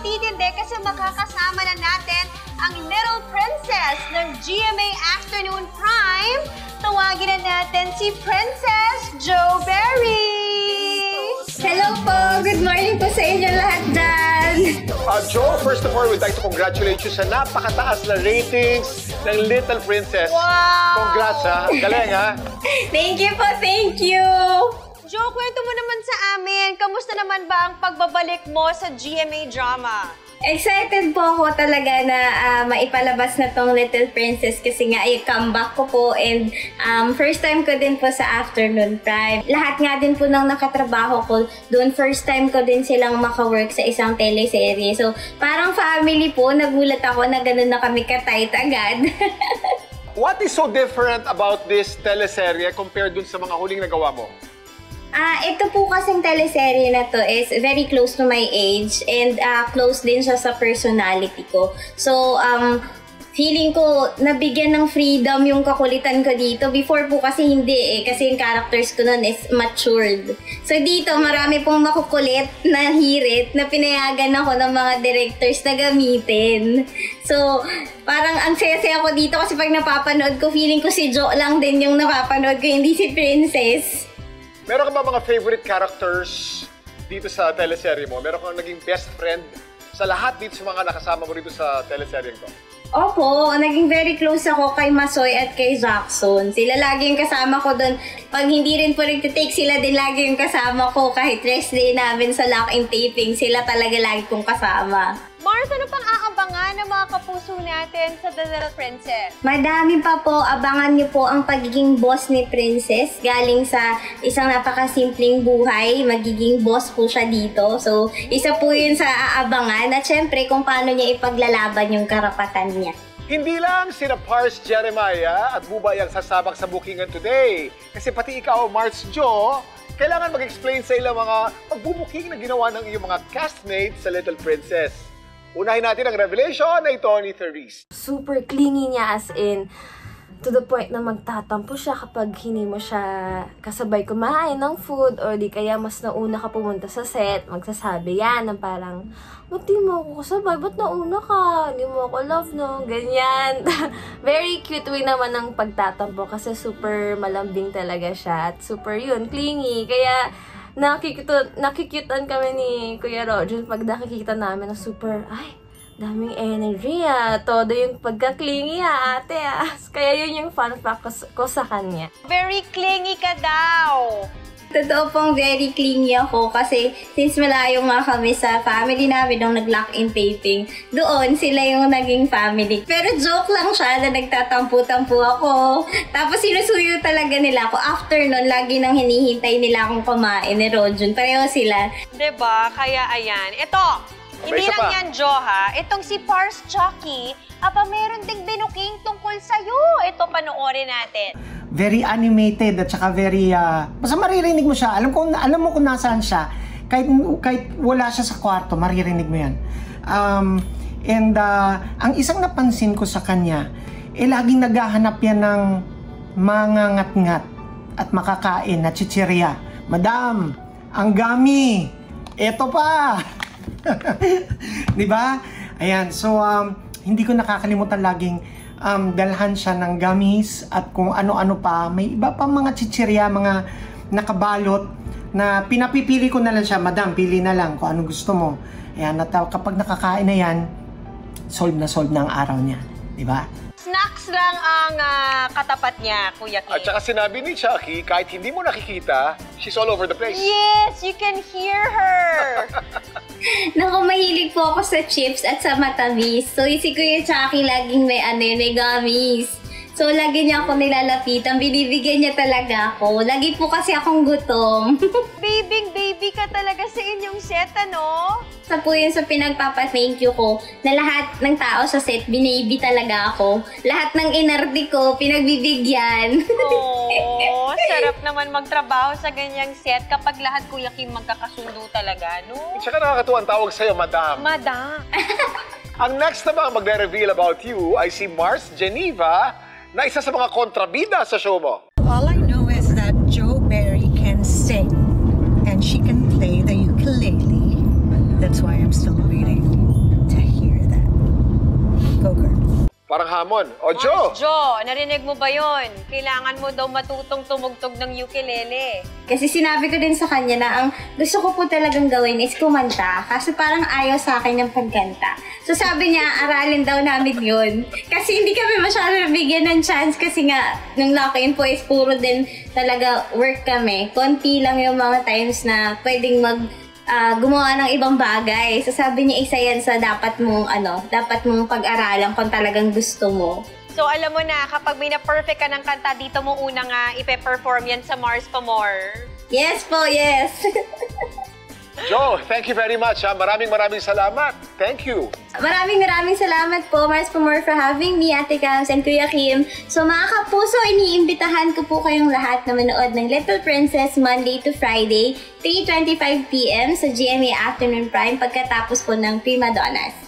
matitindi kasi makakasama na natin ang Little Princess ng GMA Afternoon Prime. Tawagin na natin si Princess Jo Berry! Hello po! Good morning po sa inyo lahat dyan! Jo, first of all, we'd like to congratulate you sa napakataas na ratings ng Little Princess. Wow! Congrats, ha? Galing, ha? Thank you po! Thank you! Jo, kwento mo naman sa amin. Kamusta naman ba ang pagbabalik mo sa GMA drama? Excited po ako talaga na maipalabas na tong Little Princess kasi nga ay comeback ko po and first time ko din po sa Afternoon Prime. Lahat nga din po ng nakatrabaho ko doon, first time ko din silang makawork sa isang teleserye. So parang family po, nagulat ako na ganun na kami ka-tight agad. What is so different about this teleserye compared dun sa mga huling nagawa mo? Ito po kasing teleserye na to is very close to my age and close din siya sa personality ko. So, feeling ko nabigyan ng freedom yung kakulitan ko dito. Before po kasi hindi kasi yung characters ko nun is matured. So dito, marami pong makukulit na hirit na pinayagan ako ng mga directors na gamitin. So, parang ang saya-saya ko dito kasi pag napapanood ko, feeling ko si Jo lang din yung napapanood ko, hindi si Princess. Meron ka ba mga favorite characters dito sa teleserye mo? Meron kang naging best friend sa lahat dito sa mga nakasama mo dito sa teleserye ko? Opo, naging very close ako kay Masoy at kay Jackson. Sila lagi yung kasama ko doon. Pag hindi rin po nagtitake, sila din lagi yung kasama ko. Kahit rest day namin sa lock-in taping, sila talaga lagi kong kasama. Mars, ano pang aabangan ng mga kapuso natin sa The Little Princess? Madami pa po. Abangan niyo po ang pagiging boss ni Princess. Galing sa isang napakasimpleng buhay, magiging boss po siya dito. So, isa po yun sa aabangan. At syempre, kung paano niya ipaglalaban yung karapatan niya. Hindi lang sina Pars Jeremiah at Bubay ang sasabak sa bookingan today. Kasi pati ikaw, Mars Jo, kailangan mag-explain sa ilang mga pagbubuking na ginawa ng iyong mga castmates sa Little Princess. Unahin natin ang revelation na ito ni Therese. Super clingy niya, as in, to the point na magtatampo siya kapag hindi mo siya kasabay kumain ng food or di kaya mas nauna ka pumunta sa set, magsasabi yan ng parang, ba't di mo ako kasabay? Ba't nauna ka? Hindi mo ako love, no? Ganyan. Very cute way naman ng pagtatampo kasi super malambing talaga siya at super yun, clingy. Kaya, nakikitan kami ni Kuya Roger pag nakikita namin na super, ay, daming energy todo yung pagka-clingy ate Kaya yun yung fun fact ko sa kanya. Very clingy ka daw! Totoo pong very clingy ako kasi since malayo nga kami sa family namin nung nag-lock-in taping, doon sila yung naging family. Pero joke lang siya na nagtatampo-tampo ako. Tapos sinusuyo talaga nila ako. After nun, lagi nang hinihintay nila akong kumain ni Rojun. Pareho sila. Diba? Kaya ayan. Ito, hindi lang yan, Jo, ha? Itong si Pars Chucky, meron ding binuking tungkol sa'yo. Ito, panoorin natin. Very animated at saka very, basta maririnig mo siya. Alam mo kung nasaan siya. Kahit wala siya sa kwarto, maririnig mo yan. Ang isang napansin ko sa kanya, laging naghahanap yan ng mga ngat-ngat at makakain na chichirya. Madam, ang gami! Eto pa! Diba? Ayan, so hindi ko nakakalimutan laging dalhan siya ng gummies at kung ano-ano pa. May iba pa mga chichirya, mga nakabalot na pinapipili ko na lang siya. Madam, pili na lang kung ano gusto mo. Ayan, at kapag nakakain na yan, solve na ang araw niya. Diba? Snacks lang ang katapat niya, Kuya Kim. At saka sinabi ni Chucky, kahit hindi mo nakikita, she's all over the place. Yes, you can hear her. Naku, mahilig po ako sa chips at sa matamis. So, si Kuya Chucky laging may gummies. So, lagi niya ako nilalapitan. Binibigyan niya talaga ako. Lagi po kasi akong gutom. Baby ka talaga sa inyong set, ano? Sa po yun sa pinagpapa-thank you ko na lahat ng tao sa set, binaby talaga ako. Lahat ng inarte ko, pinagbibigyan. Oh, sarap naman magtrabaho sa ganyang set kapag lahat, Kuya Kim, magkakasundo talaga, no? At saka nakakatuwa ang tawag sa'yo, Madam. Madam. Ang next naman magre-reveal about you ay si Mars Geneva, na isa sa mga kontrabida sa show mo. All I know is that Jo Berry can sing and she can play the ukulele. That's why I'm still waiting. Parang hamon. O, Jo! Jo, narinig mo ba yon? Kailangan mo daw matutong tumugtog ng ukulele. Kasi sinabi ko din sa kanya na ang gusto ko po talagang gawin is kumanta. Kasi parang ayaw sa akin ng pagkanta. So sabi niya, aralin daw namin yun. Kasi hindi kami masyado nabigyan ng chance kasi nga, nung lock-in po is puro din talaga work kami. Konti lang yung mga times na pwedeng gumawa ng ibang bagay. So sabi niya, isa yan sa dapat mong pag-aralan kung talagang gusto mo. So alam mo na, kapag may na-perfect ka ng kanta, dito mo una nga ipe-perform yan sa Mars Pa More. Yes po, yes! Jo, thank you very much. Maraming salamat. Thank you. Maraming salamat po, Mars Pa More, for having me, Ate Cams and Kuya Kim. So mga kapuso, iniimbitahan ko po kayong lahat na manood ng Little Princess Monday to Friday, 3:25 p.m. sa GMA Afternoon Prime pagkatapos po ng Prima Donnas.